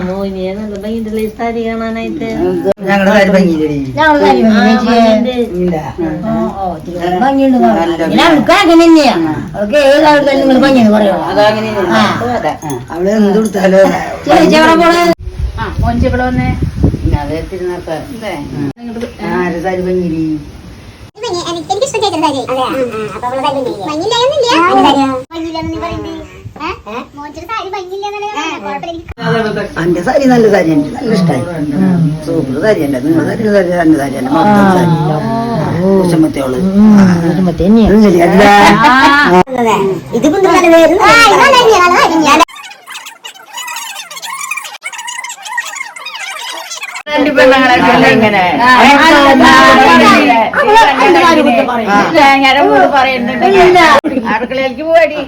മോഹിനിയെ നല്ല ഭംഗിയുള്ള സാരി കാണാനായിട്ട് ഞങ്ങളുടെ സാരി ഭംഗിയില്ലേ അവള് എന്തുകൊടുത്താലോ ആര് സാരി ഭംഗിയില്ലേ എന്റെ സാരി നല്ല സാരി എനിക്ക് നല്ല ഇഷ്ടമായി സൂപ്പർ സാരി അല്ല നിങ്ങളുടെ സാരി നല്ല സാരി അല്ല കുശമത്തോള് അടുക്കളയിലേക്ക് പോയി